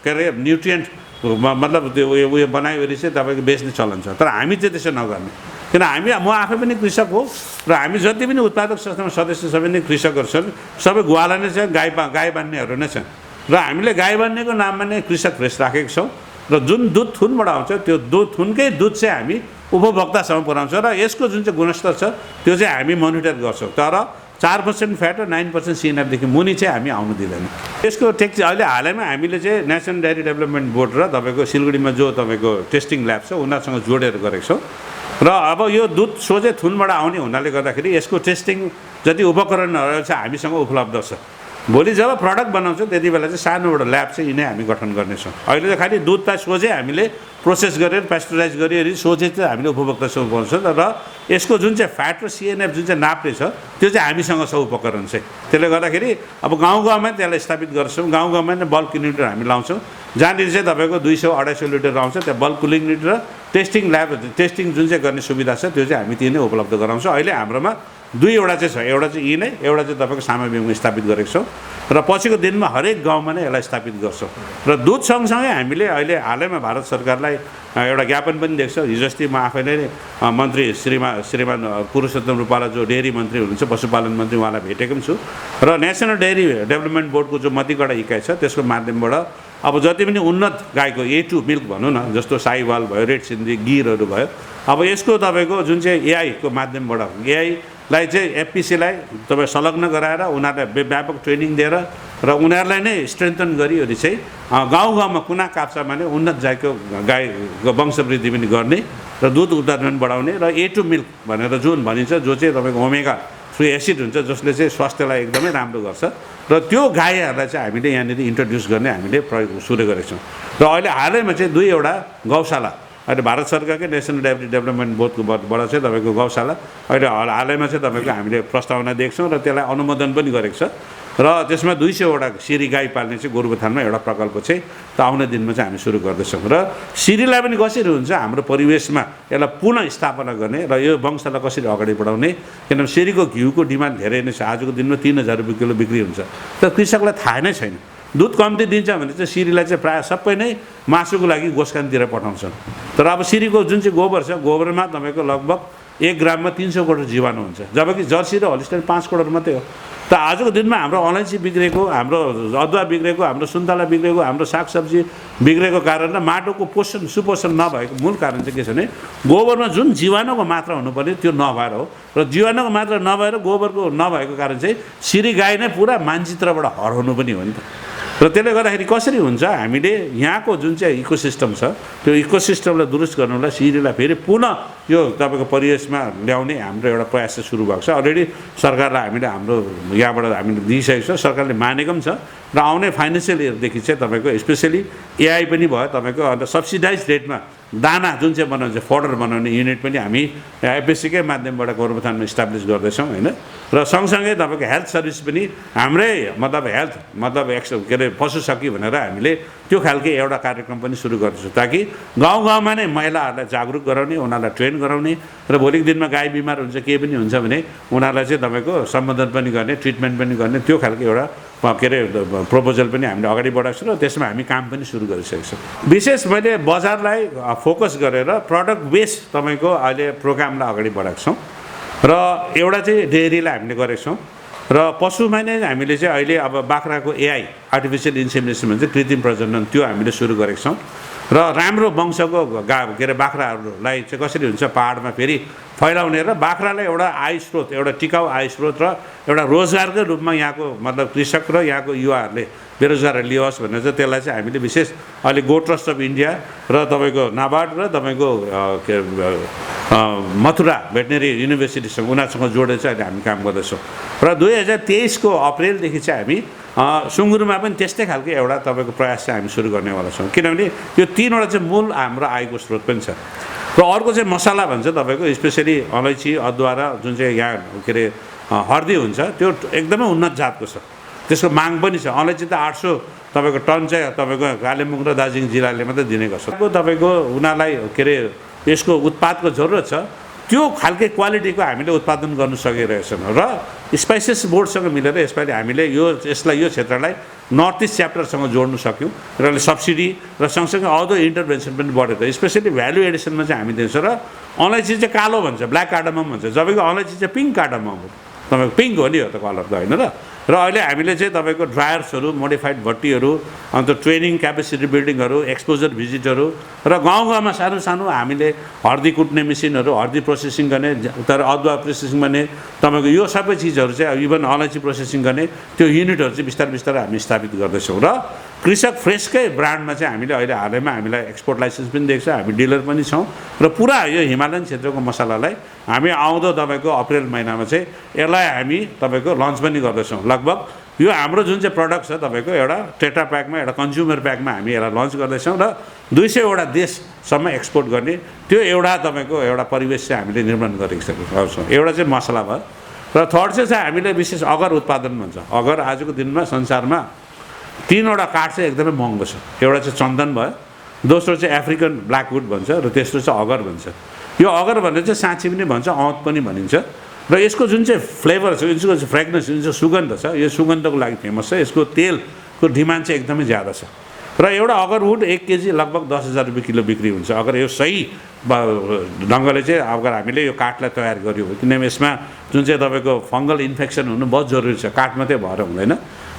के अरे न्युट्रिएन्ट मतलब त्यो उयो बनाइवरी चाहिँ तपाईँको बेच्ने चलन छ। तर हामी चाहिँ त्यसो नगर्ने, किन म आफै पनि कृषक हो र हामी जति पनि उत्पादक संस्थामा सदस्य सबै नै कृषकहरू छन्, सबै गुवाला नै छ, गाई बान्नेहरू नै छन् र हामीले गाई बान्नेको नाममा नै कृषक फ्रेस राखेको छौँ र जुन दुध थुनबाट आउँछ त्यो थुनकै दुध चाहिँ हामी उपभोक्तासम्म पुर्याउँछौँ र यसको जुन चाहिँ गुणस्तर छ त्यो चाहिँ हामी मोनिटर गर्छौँ। तर 4% फ्याट र 9% सिएनएफदेखि मुनि चाहिँ हामी आउनु दिँदैन। यसको अहिले हालैमा हामीले चाहिँ नेसनल डेयरी डेभलपमेन्ट बोर्ड र तपाईँको सिलगढीमा जो तपाईँको टेस्टिङ ल्याब छ उनीहरूसँग जोडेर गरेको छौँ र अब यो दुध सोझै थुनबाट आउने हुनाले गर्दाखेरि यसको टेस्टिङ जति उपकरणहरू छ हामीसँग उपलब्ध छ। भोलि जब प्रडक्ट बनाउँछौँ त्यति बेला चाहिँ सानोबाट ल्याब चाहिँ यिनै हामी गठन गर्नेछौँ। अहिले चाहिँ खालि दुधलाई सोझै हामीले प्रोसेस गरेर पेस्टराइज गरिवरी सोझै चाहिँ हामीले उपभोक्तासम्म पुर्याउँछौँ र यसको जुन चाहिँ फ्याट र सिएनएफ जुन चाहिँ नाप्ने छ त्यो चाहिँ हामीसँग छ उपकरण चाहिँ। त्यसले गर्दाखेरि अब गाउँमा त्यसलाई स्थापित गर्छौँ, गाउँमा नै बल्क युनिट हामी लाउँछौँ जहाँनिर चाहिँ तपाईँको 200-250 लिटर आउँछ त्यहाँ बल्क कुलिङ युनिट र टेस्टिङ ल्याब टेस्टिङ जुन चाहिँ गर्ने सुविधा छ त्यो चाहिँ हामी ती नै उपलब्ध गराउँछौँ। अहिले हाम्रोमा 2वटा चाहिँ छ, एउटा चाहिँ यी नै, एउटा चाहिँ तपाईँको सामाबिङमा स्थापित गरेको छौँ र पछिको दिनमा हरेक गाउँमा नै यसलाई स्थापित गर्छौँ। र दुध सँगसँगै हामीले अहिले हालैमा भारत सरकारलाई एउटा ज्ञापन पनि दिएको छ। हिजो अस्ति म आफै नै मन्त्री श्रीमान पुरुषोत्तम रूपाला जो डेयरी मन्त्री हुनुहुन्छ, पशुपालन मन्त्री, उहाँलाई भेटेको पनि छु र नेसनल डेयरी डेभलपमेन्ट बोर्डको जो मतिगढा इकाइ छ त्यसको माध्यमबाट अब जति पनि उन्नत गाईको A2 मिल्क भनौँ न, जस्तो साहिवाल भयो, रेड सिन्धी, गिरहरू भयो, अब यसको तपाईँको जुन चाहिँ एआईको माध्यमबाट एआईलाई चाहिँ एफपिसीलाई तपाईँ संलग्न गराएर उनीहरूलाई व्यापक ट्रेनिङ दिएर र उनीहरूलाई नै स्ट्रेन्थन गरिवरी चाहिँ गाउँमा कुना काप्चामा नै उन्नत जातको गाईको वंशवृद्धि पनि गर्ने र दुध उत्पादन बढाउने र A2 मिल्क भनेर जुन भनिन्छ जो चाहिँ तपाईँको ओमेगा 3 एसिड हुन्छ जसले चाहिँ स्वास्थ्यलाई एकदमै राम्रो गर्छ र त्यो गाईहरूलाई चाहिँ हामीले यहाँनिर इन्ट्रोड्युस गर्ने हामीले प्रयोग सुरु गरेको छौँ। र अहिले हालैमा चाहिँ 2वटा गौशाला अहिले भारत सरकारकै नेसनल डेयरी डेभलपमेन्ट बोर्डकोबाट चाहिँ तपाईँको गौशाला अहिले हालैमा चाहिँ तपाईँको हामीले प्रस्तावना दिएको छौँ र त्यसलाई अनुमोदन पनि गरेको छ र त्यसमा 200वटा सिरी गाई पाल्ने चाहिँ गोरुबथानमा एउटा प्रकल्प चाहिँ आउने दिनमा चाहिँ हामी सुरु गर्दैछौँ र सिरीलाई पनि कसरी हुन्छ हाम्रो परिवेशमा यसलाई पुनः स्थापना गर्ने र यो वंशलाई कसरी अगाडि बढाउने, किनभने सिरीको घिउको डिमान्ड धेरै नै छ। आजको दिनमा 3,000 रुपियाँ किलो बिक्री हुन्छ तर कृषकलाई थाहा नै छैन। दुध कम्ती दिन्छ भने चाहिँ सिरीलाई चाहिँ प्रायः सबै नै मासुको लागि गोसखानतिर पठाउँछन्। तर अब सिरीको जुन चाहिँ गोबर छ गोबरमा तपाईँको लगभग 1 ग्राममा 300 करोड जीवाणु हुन्छ, जबकि जर्सी र हलिस्टाइन 5 करोड मात्रै हो। त आजको दिनमा हाम्रो अलैँची बिग्रेको, हाम्रो अदुवा बिग्रेको, हाम्रो सुन्तला बिग्रेको, हाम्रो सागसब्जी बिग्रेको कारण र माटोको सुपोषण नभएको मूल कारण चाहिँ के छ भने गोबरमा जुन जीवाणुको मात्रा हुनुपर्ने त्यो नभएर हो र जीवाणुको मात्रा नभएर गोबरको नभएको कारण चाहिँ सिरी गाई नै पुरा मानचित्रबाट हराउनु पनि हो नि त। र त्यसले गर्दाखेरि कसरी हुन्छ हामीले यहाँको जुन चाहिँ इकोसिस्टम छ त्यो इकोसिस्टमलाई दुरुस्त गर्नुलाई सिरीलाई फेरि पुनः यो तपाईँको परिवेशमा ल्याउने हाम्रो एउटा प्रयास चाहिँ सुरु भएको छ। अलरेडी सरकारलाई हामीले हाम्रो यहाँबाट हामीले दिइसकेको छ, सरकारले मानेको पनि छ र आउने फाइनेन्सियल इयरदेखि चाहिँ तपाईँको स्पेसली एआई पनि भयो तपाईँको अन्त सब्सिडाइज रेटमा दाना जुन चाहिँ बनाउँछ फडर बनाउने युनिट पनि हामी एफएससीकै माध्यमबाट गोरुबथानमा इस्टाब्लिस गर्दैछौँ होइन। र र सँगसँगै तपाईँको हेल्थ सर्भिस पनि हाम्रै मतलब हेल्थ मतलब के अरे पशु सखी भनेर हामीले त्यो खालके एउटा कार्यक्रम पनि सुरु गर्दैछौँ ताकि गाउँ गाउँमा नै महिलाहरूलाई जागरुक गराउने उनीहरूलाई ट्रेन गराउने र भोलिको दिनमा गाई बिमार हुन्छ केही पनि हुन्छ भने उनीहरूलाई चाहिँ तपाईँको सम्बोधन पनि गर्ने ट्रिटमेन्ट पनि गर्ने त्यो खालको एउटा के अरे प्रपोजल पनि हामीले अगाडि बढाएको छौँ र त्यसमा हामी काम पनि सुरु गरिसकेको छौँ। विशेष मैले बजारलाई फोकस गरेर प्रडक्ट बेस तपाईँको अहिले प्रोग्रामलाई अगाडि बढाएको छौँ र एउटा चाहिँ डेयरीलाई हामीले गरेको छौँ र पशुमा नै हामीले चाहिँ अहिले अब बाख्राको एआई आर्टिफिसियल इन्सेमिनेसन भन्छ कृत्रिम प्रजनन त्यो हामीले सुरु गरेको छौँ र राम्रो वंशको के अरे बाख्राहरूलाई चाहिँ कसरी हुन्छ पहाडमा फेरि फैलाउने र बाख्रालाई एउटा आय स्रोत एउटा टिकाउ आय स्रोत र एउटा रोजगारकै रूपमा यहाँको मतलब कृषक र यहाँको युवाहरूले बेरोजगारहरू लियोस् भनेर चाहिँ त्यसलाई चाहिँ हामीले विशेष अहिले गोट ट्रस्ट अफ इन्डिया र तपाईँको नाबार्ड र तपाईँको मथुरा भेटनेरी युनिभर्सिटीसँग उनीहरूसँग जोडेर चाहिँ अहिले हामी काम गर्दैछौँ र 2023 अप्रिलदेखि चाहिँ हामी सुँगुरमा पनि त्यस्तै खालको एउटा तपाईँको प्रयास चाहिँ हामी सुरु गर्नेवाला छौँ किनभने यो तीनवटा चाहिँ मूल हाम्रो आयको स्रोत पनि छ र अर्को चाहिँ मसला भन्छ तपाईँको स्पेसली अलैँची अदुवा र जुन चाहिँ यहाँ के अरे हर्दी हुन्छ त्यो एकदमै उन्नत जातको छ त्यसको माग पनि छ अलैँची त 800 तपाईँको टन चाहिँ तपाईँको कालिम्पोङ र दार्जिलिङ जिल्लाले मात्रै दिने गर्छ तपाईँको उनीहरूलाई के अरे यसको उत्पादको जरुरत छ त्यो खालके क्वालिटीको हामीले उत्पादन गर्नु सकिरहेछौँ र स्पाइसेस बोर्डसँग मिलेर यसपालि हामीले यसलाई यो क्षेत्रलाई नर्थ इस्ट च्याप्टरसँग जोड्नु सक्यौँ र यसले सब्सिडी र सँगसँगै अदर इन्टरभेन्सन पनि बढेको स्पेसली भ्यालु एडिसनमा चाहिँ हामी दिन्छौँ र अलैँची चाहिँ कालो भन्छ ब्ल्याक कार्डमम भन्छ जबकि अलैँची चाहिँ पिङ्क कार्डमम हो तपाईँको पिङ्क हो नि हो त कलर त होइन र अहिले हामीले चाहिँ तपाईँको ड्रायर्सहरू मोडिफाइड भट्टीहरू अन्त ट्रेनिङ क्यापेसिटी बिल्डिङहरू एक्सपोजर भिजिटहरू र गाउँ गाउँमा सानो सानो हामीले हर्दी कुट्ने मेसिनहरू हर्दी प्रोसेसिङ गर्ने तर अदुवा प्रोसेसिङ गर्ने तपाईँको यो सबै चिजहरू चाहिँ इभन अलैँची प्रोसेसिङ गर्ने त्यो युनिटहरू चाहिँ बिस्तारै बिस्तारै हामी स्थापित गर्दैछौँ र कृषक फ्रेसकै ब्रान्डमा चाहिँ हामीले अहिले हालैमा हामीलाई एक्सपोर्ट लाइसेन्स पनि दिएको छ हामी डिलर पनि छौँ र पुरा यो हिमालयन क्षेत्रको मसलालाई हामी आउँदो तपाईँको अप्रिल महिनामा चाहिँ यसलाई हामी तपाईँको लन्च पनि गर्दैछौँ लगभग यो हाम्रो जुन चाहिँ प्रडक्ट छ तपाईँको एउटा टेट्रा प्याकमा एउटा कन्ज्युमर प्याकमा हामी यसलाई लन्च गर्दैछौँ र 200वटा देशसम्म एक्सपोर्ट गर्ने त्यो एउटा तपाईँको एउटा परिवेश चाहिँ हामीले निर्माण गरिसकेका छौँ एउटा चाहिँ मसला भयो र थर्ड चाहिँ हामीले विशेष अगर उत्पादन भन्छ अगर आजको दिनमा संसारमा 3वटा काठ चाहिँ एकदमै महँगो छ एउटा चाहिँ चन्दन भयो दोस्रो चाहिँ अफ्रिकन ब्ल्याकवुड भन्छ र तेस्रो चाहिँ अगर भन्छ यो अगर भनेर चाहिँ साँची पनि भन्छ औँत पनि भनिन्छ र यसको जुन चाहिँ फ्लेभर छ यसको चाहिँ फ्रेग्रेन्स जुन चाहिँ सुगन्ध छ यो सुगन्धको लागि फेमस छ यसको तेलको डिमान्ड चाहिँ एकदमै ज्यादा छ र एउटा अगरवुड 1 केजी लगभग 10,000 रुपियाँ किलो बिक्री हुन्छ अगर यो सही ढङ्गले चाहिँ अगर हामीले यो काठलाई तयार गर्यो किनभने यसमा जुन चाहिँ तपाईँको फङ्गल इन्फेक्सन हुनु बहुत जरुरी छ काठ मात्रै भएर हुँदैन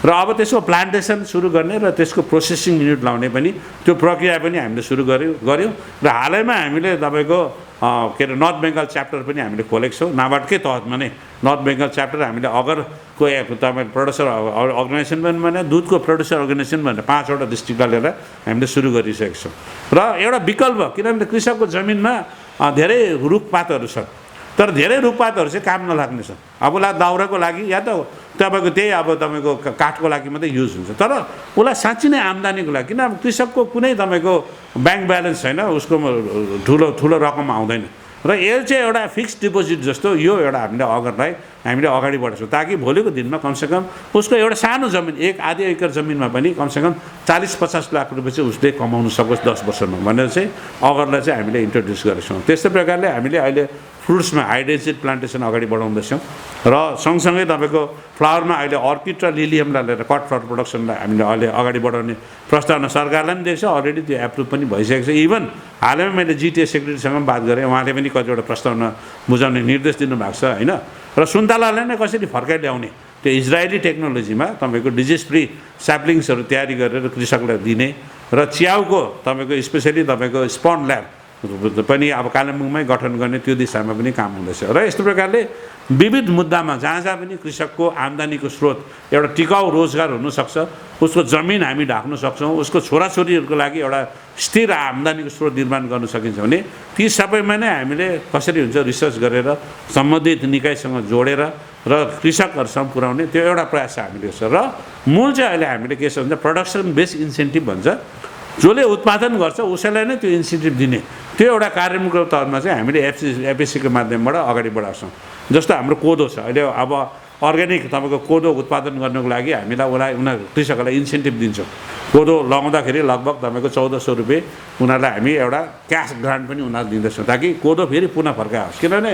र अब त्यसको प्लान्टेसन सुरु गर्ने र त्यसको प्रोसेसिङ युनिट लाउने पनि त्यो प्रक्रिया पनि हामीले सुरु गऱ्यौँ र हालैमा हामीले तपाईँको के अरे नर्थ बेङ्गल च्याप्टर पनि हामीले खोलेको छौँ नाबार्डकै तहतमा नै नर्थ बेङ्गल च्याप्टर हामीले अगरको तपाईँ प्रड्युसर अर्गनाइजेसन पनि भने दुधको प्रड्युसर अर्गनाइजेसन भनेर 5वटा डिस्ट्रिक्टलाई लिएर हामीले सुरु गरिसकेको छौँ र एउटा विकल्प किनभने कृषकको जमिनमा धेरै रुखपातहरू छन् तर धेरै रुखपातहरू चाहिँ काम नलाग्ने छन् अब उसलाई दाउराको लागि या त तपाईँको त्यही अब तपाईँको काठको लागि मात्रै युज हुन्छ तर उसलाई साँच्ची नै आम्दानीको लागि किन अब कृषकको कुनै तपाईँको ब्याङ्क ब्यालेन्स छैन उसको ठुलो रकम आउँदैन र यो चाहिँ एउटा फिक्स डिपोजिट जस्तो यो एउटा हामीले अगरलाई हामीले अगाडि बढाउँछौँ ताकि भोलिको दिनमा कमसेकम उसको एउटा सानो जमिन 1.5 एकर जमिनमा पनि कमसेकम 40-50 लाख रुपियाँ चाहिँ उसले कमाउनु सकोस् 10 वर्षमा भनेर चाहिँ अगरलाई चाहिँ हामीले इन्ट्रोड्युस गरेका छौँ त्यस्तै प्रकारले हामीले अहिले फ्रुट्समा हाई डेन्सिटी प्लान्टेसन अगाडि बढाउँदैछौँ र सँगसँगै तपाईँको फ्लावरमा अहिले अर्किड र लिलियमलाई लिएर कट फ्लावर प्रोडक्सनलाई हामीले अहिले अगाडि बढाउने प्रस्तावना सरकारलाई पनि दिएको छ अलरेडी त्यो एप्रुभ पनि भइसकेको छ इभन हालैमा मैले जिटिए सेक्रेटरीसँग पनि बात गरेँ उहाँले पनि कतिवटा प्रस्तावना बुझाउने निर्देश दिनुभएको छ होइन र सुन्तलालाई नै कसरी फर्काइ ल्याउने त्यो इजरायली टेक्नोलोजीमा तपाईँको डिजिज फ्री स्याप्लिङ्सहरू तयारी गरेर कृषकलाई दिने र च्याउको तपाईँको स्पेसली तपाईँको स्पन्ड ल्याब पनि अब कालिम्पोङमै गठन गर्ने त्यो दिशामा पनि काम हुँदैछ र यस्तो प्रकारले विविध मुद्दामा जहाँ जहाँ पनि कृषकको आम्दानीको स्रोत एउटा टिकाउ रोजगार हुनसक्छ उसको जमिन हामी ढाक्न सक्छौँ उसको छोराछोरीहरूको लागि एउटा स्थिर आम्दानीको स्रोत निर्माण गर्न सकिन्छ भने ती सबैमा नै हामीले कसरी हुन्छ रिसर्च गरेर सम्बन्धित निकायसँग जोडेर र कृषकहरूसम्म पुर्याउने त्यो एउटा प्रयास हामीले छ र मूल चाहिँ अहिले हामीले के छ भने प्रडक्सन बेस्ड इन्सेन्टिभ भन्छ जसले उत्पादन गर्छ उसैलाई नै त्यो इन्सेन्टिभ दिने त्यो एउटा कार्यक्रमको तहमा चाहिँ हामीले एफएससीको माध्यमबाट अगाडि बढाउँछौँ जस्तो हाम्रो कोदो छ अहिले अब अर्ग्यानिक तपाईँको कोदो उत्पादन गर्नको लागि हामीलाई कृषकहरूलाई इन्सेन्टिभ दिन्छौँ। कोदो लगाउँदाखेरि लगभग तपाईँको 1400 रुपियाँ उनीहरूलाई हामी एउटा क्यास ग्रान्ट पनि उनीहरूलाई दिँदैछौँ, ताकि कोदो फेरि पुनः फर्काओस्। किनभने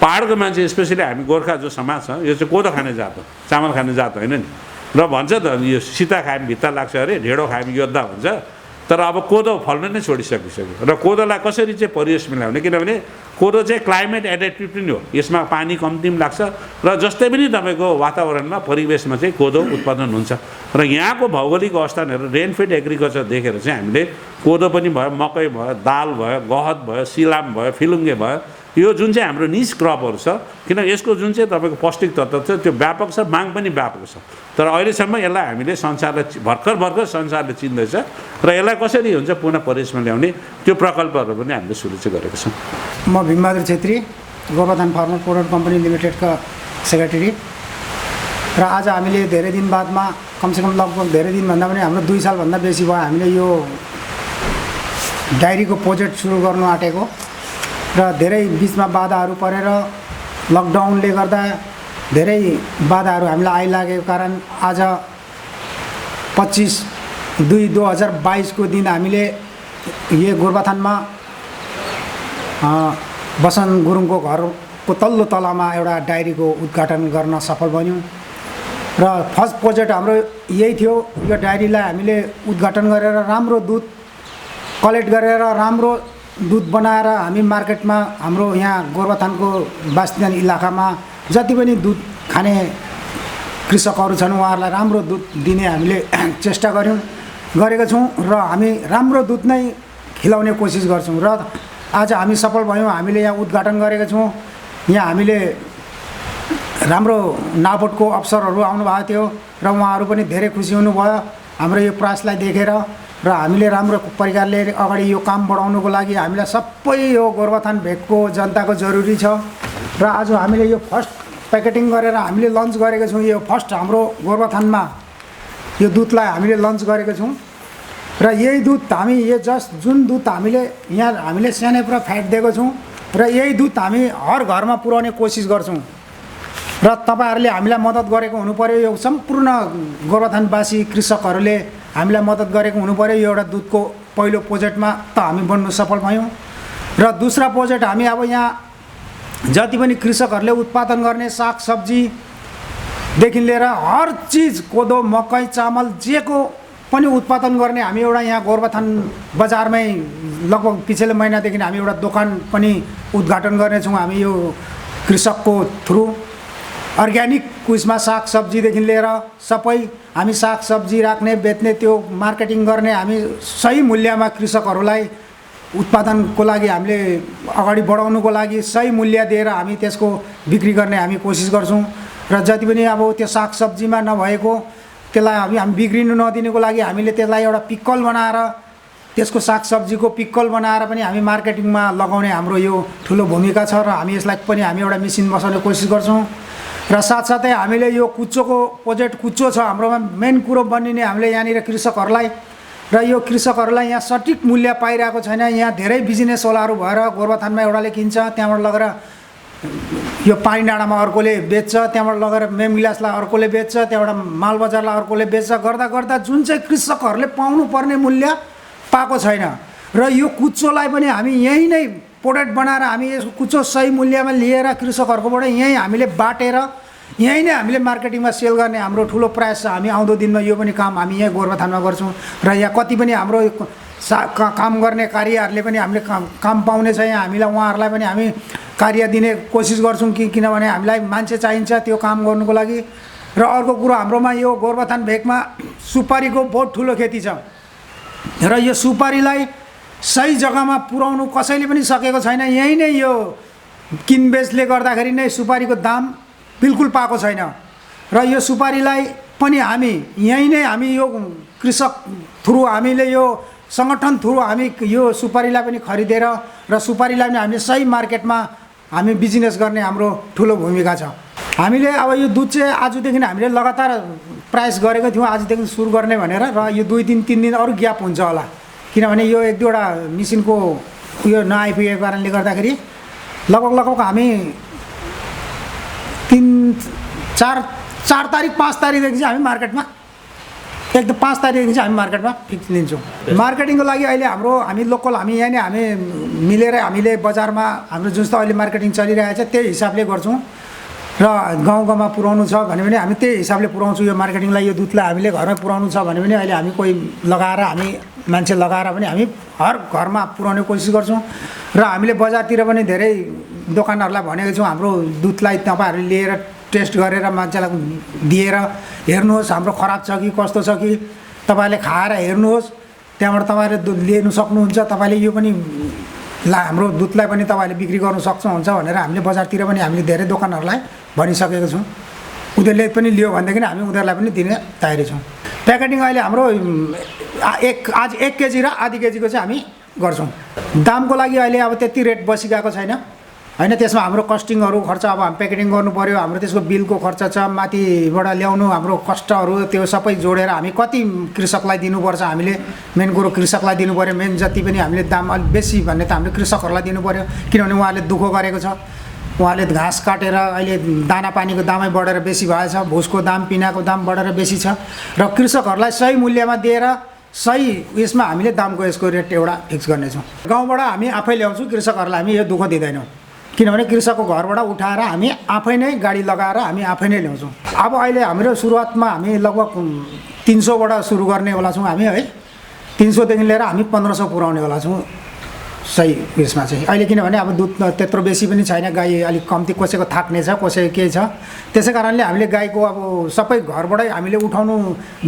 पाहाडको मान्छे स्पेसली हामी गोर्खा जो समाज छ यो चाहिँ कोदो खाने जात हो, चामल खाने जात होइन नि। र भन्छ त यो सीता खायो भित्ता लाग्छ अरे, ढेँडो खायो योद्धा भन्छ। तर अब कोदो फल्न नै छोडिसकिसक्यो। र कोदोलाई कसरी चाहिँ परिवेश मिलाउने, किनभने कोदो चाहिँ क्लाइमेट एडेप्टिभ पनि हो, यसमा पानी कम्ती पनि लाग्छ र जस्तै पनि तपाईँको वातावरणमा परिवेशमा चाहिँ कोदो उत्पादन हुन्छ। र यहाँको भौगोलिक अवस्था हेरेर रेनफेड एग्रिकल्चर देखेर चाहिँ हामीले कोदो पनि भयो, मकै भयो, दाल भयो, गहत भयो, सिलाम भयो, फिलुङ्गे भयो, यो जुन चाहिँ हाम्रो निज क्रपहरू छ, किन यसको जुन चाहिँ तपाईँको पौष्टिक तत्त्व छ त्यो व्यापक छ, माग पनि व्यापक छ। तर अहिलेसम्म यसलाई हामीले संसारले भर्खर संसारले चिन्दैछ र यसलाई कसरी हुन्छ पुनः परिवेशमा ल्याउने त्यो प्रकल्पहरू पनि हामीले सुरु चाहिँ गरेका छौँ। म Bhim Bahadur Chhetri, Gorubathan farmer product company लिमिटेडका सेक्रेटरी। र आज हामीले धेरै दिन बादमा कमसेकम लगभग धेरै दिनभन्दा पनि हाम्रो 2 सालभन्दा बेसी भयो हामीले यो डायरीको प्रोजेक्ट सुरु गर्नु आँटेको। र धेरै बिचमा बाधाहरू परेर लकडाउनले गर्दा धेरै बाधाहरू हामीलाई आइलागेको कारण आज 25/2/2022 को दिन हामीले यो गोरुबथानमा बसन्त गुरुङको घरको तल्लो तलामा एउटा डायरीको उद्घाटन गर्न सफल बन्यौँ। र फर्स्ट प्रोजेक्ट हाम्रो यही थियो, यो डायरीलाई हामीले उद्घाटन गरेर राम्रो दुध कलेक्ट गरेर राम्रो दुध बनाएर हामी मार्केटमा हाम्रो यहाँ गोरुबथानको बास्तियान इलाकामा जति पनि दुध खाने कृषकहरू छन् उहाँहरूलाई राम्रो दुध दिने हामीले चेष्टा गरेका छौँ र हामी राम्रो दुध नै खिलाउने कोसिस गर्छौँ। र आज हामी सफल भयौँ, हामीले यहाँ उद्घाटन गरेका छौँ। यहाँ हामीले राम्रो नाफोडको अफसरहरू आउनुभएको थियो र उहाँहरू पनि धेरै खुसी हुनुभयो हाम्रो यो प्रयासलाई देखेर। र हामीले राम्रो प्रकारले अगाडि यो काम बढाउनुको लागि हामीलाई सबै यो गोरुबथान भेगको जनताको जरुरी छ। र आज हामीले यो फर्स्ट प्याकेटिङ गरेर हामीले लन्च गरेका छौँ। यो फर्स्ट हाम्रो गोरुबथानमा यो दुधलाई हामीले लन्च गरेका छौँ। र यही दुध हामी जुन दुध हामीले स्यानेप र फ्याट दिएको छौँ र यही दुध हामी हर घरमा पुर्याउने कोसिस गर्छौँ। र तपाईँहरूले हामीलाई मद्दत गरेको हुनु पर्यो, यो सम्पूर्ण गोरुबथानवासी कृषकहरूले हामीलाई मद्दत गरेको हुनु पर्यो। यो एउटा दुधको पहिलो प्रोजेक्टमा त हामी बन्नु सफल भयौँ। र दोस्रो प्रोजेक्ट हामी अब यहाँ जति पनि कृषकहरूले उत्पादन गर्ने सागसब्जीदेखि लिएर हर चिज कोदो मकै चामल जेको पनि उत्पादन गर्ने हामी एउटा यहाँ गोरुबथान बजारमै लगभग पिछले महिनादेखि हामी एउटा दोकान पनि उद्घाटन गर्नेछौँ। हामी यो कृषकको थ्रु अर्ग्यानिक उयसमा सागसब्जीदेखि लिएर सबै हामी सागसब्जी राख्ने बेच्ने त्यो मार्केटिङ गर्ने हामी सही मूल्यमा कृषकहरूलाई उत्पादनको लागि हामीले अगाडि बढाउनुको लागि सही मूल्य दिएर हामी त्यसको बिक्री गर्ने हामी कोसिस गर्छौँ। र जति पनि अब त्यो सागसब्जीमा नभएको त्यसलाई हामी बिग्रिनु नदिनुको लागि हामीले त्यसलाई एउटा पिक्कल बनाएर त्यसको सागसब्जीको पिक्कल बनाएर पनि हामी मार्केटिङमा लगाउने हाम्रो यो ठुलो भूमिका छ। र हामी यसलाई पनि हामी एउटा मेसिन बसाउने कोसिस गर्छौँ। र साथसाथै हामीले यो कुच्चोको प्रोजेक्ट कुच्चो छ हाम्रोमा मेन कुरो बनिने हामीले यहाँनिर कृषकहरूलाई र यो कृषकहरूलाई यहाँ सठिक मूल्य पाइरहेको छैन। यहाँ धेरै बिजनेसवालाहरू भएर गोरुबथानमा एउटाले किन्छ, त्यहाँबाट लगेर यो पानी डाँडामा अर्कोले बेच्छ, त्यहाँबाट लगेर मेमगिलासलाई अर्कोले बेच्छ, त्यहाँबाट मालबजारलाई अर्कोले बेच्छ, गर्दा गर्दा जुन चाहिँ कृषकहरूले पाउनुपर्ने मूल्य पाएको छैन। र यो कुच्चोलाई पनि हामी यहीँ नै प्रोडक्ट बनाएर हामी यसको कुच्चो सही मूल्यमा लिएर कृषकहरूकोबाट यहीँ हामीले बाटेर यहीँ नै हामीले मार्केटिङमा सेल गर्ने हाम्रो ठुलो प्रयास छ। हामी आउँदो दिनमा यो पनि काम हामी यहीँ गोरुबथानमा गर्छौँ। र यहाँ कति पनि हाम्रो काम गर्ने कार्यहरूले पनि हामीले काम पाउने छ। यहाँ हामीलाई उहाँहरूलाई पनि हामी कार्य दिने कोसिस गर्छौँ किनभने हामीलाई मान्छे चाहिन्छ त्यो काम गर्नुको लागि। र अर्को कुरो हाम्रोमा यो गोरुबथान भेगमा सुपारीको बहुत ठुलो खेती छ र यो सुपारीलाई सही जग्गामा पुर्याउनु कसैले पनि सकेको छैन। यहीँ नै यो किनबेचले गर्दाखेरि नै सुपारीको दाम बिल्कुल पाएको छैन। र यो सुपारीलाई पनि हामी यहीँ नै हामी यो कृषक थ्रु हामीले यो सङ्गठन थ्रु हामी यो सुपारीलाई पनि खरिदेर र सुपारीलाई पनि हामीले सही मार्केटमा हामी बिजनेस गर्ने हाम्रो ठुलो भूमिका छ। हामीले अब यो दुध चाहिँ आजदेखि हामीले लगातार प्रयास गरेको थियौँ आजदेखि सुरु गर्ने भनेर। र यो 2 दिन 3 दिन अरू ग्याप हुन्छ होला किनभने यो 1-2वटा मेसिनको उयो नआइपुगेको कारणले गर्दाखेरि लगभग हामी 3-4 4 तारिक 5 तारिकदेखि चाहिँ हामी मार्केटमा एकदम 5 तारिकदेखि चाहिँ हामी मार्केटमा फिक्स लिन्छौँ। मार्केटिङको लागि अहिले हामी लोकल हामी यहाँ नै हामी मिलेर हामीले बजारमा हाम्रो जस्तो अहिले मार्केटिङ चलिरहेको छ त्यही हिसाबले गर्छौँ र गाउँ गाउँमा पुर्याउनु छ भने पनि हामी त्यही हिसाबले पुर्याउँछौँ। यो मार्केटिङलाई यो दुधलाई हामीले घरमै पुर्याउनु छ भने पनि अहिले हामी कोही लगाएर हामी मान्छे लगाएर पनि हामी हर घरमा पुर्याउने कोसिस गर्छौँ र हामीले बजारतिर पनि धेरै दोकानहरूलाई भनेको छौँ हाम्रो दुधलाई तपाईँहरूले लिएर टेस्ट गरेर मान्छेलाई दिएर हेर्नुहोस् हाम्रो खराब छ कि कस्तो छ कि तपाईँले खाएर हेर्नुहोस् त्यहाँबाट तपाईँले दुध लिनु सक्नुहुन्छ तपाईँले यो पनि हाम्रो दुधलाई पनि तपाईँले बिक्री गर्नु सक्नुहुन्छ भनेर हामीले बजारतिर पनि हामीले धेरै दोकानहरूलाई भनिसकेको छौँ। उनीहरूले पनि लियो भनेदेखि हामी उनीहरूलाई पनि दिने तयारी छौँ। प्याकेटिङ अहिले हाम्रो आज 1 केजी र आधी केजीको चाहिँ हामी गर्छौँ। दामको लागि अहिले अब त्यति रेट बसिरहेको छैन होइन, त्यसमा हाम्रो कस्टिङहरू खर्च अब हामी प्याकेटिङ गर्नु पऱ्यो, हाम्रो त्यसको बिलको खर्च छ, माथिबाट ल्याउनु हाम्रो कष्टहरू त्यो सबै जोडेर हामी कति कृषकलाई दिनुपर्छ, हामीले मेन कुरो कृषकलाई दिनु पऱ्यो। मेन जति पनि हामीले दाम अलिक बेसी भन्ने त हामीले कृषकहरूलाई दिनु पऱ्यो किनभने उहाँले दुःख गरेको छ। उहाँले घाँस काटेर अहिले दाना पानीको दामै बढेर बेसी भएछ, भुसको दाम पिनाको दाम बढेर बेसी छ र कृषकहरूलाई सही मूल्यमा दिएर सही यसमा हामीले दामको यसको रेट एउटा फिक्स गर्नेछौँ। गाउँबाट हामी आफै ल्याउँछौँ, कृषकहरूलाई हामी यो दुःख दिँदैनौँ किनभने कृषकको घरबाट उठाएर हामी आफै नै गाडी लगाएर हामी आफै नै ल्याउँछौँ। अब अहिले हाम्रो सुरुवातमा हामी लगभग 300बाट सुरु गर्नेवाला छौँ हामी है, 300देखि लिएर हामी 1500 पुर्याउनेवाला छौँ सही यसमा चाहिँ अहिले किनभने अब दुध त्यत्रो बेसी पनि छैन, गाई अलिक कम्ती कसैको थाक्ने छ कसै केही छ, त्यसै कारणले हामीले गाईको अब सबै घरबाटै हामीले उठाउनु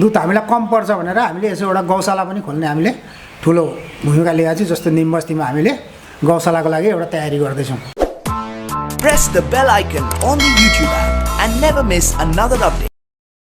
दुध हामीलाई कम पर्छ भनेर हामीले यसो एउटा गौशाला पनि खोल्ने हामीले ठुलो भूमिका लिएको छु। जस्तो निम बस्तीमा हामीले गौशालाको लागि एउटा तयारी गर्दैछौँ। Press the bell icon on the YouTube app and never miss another update.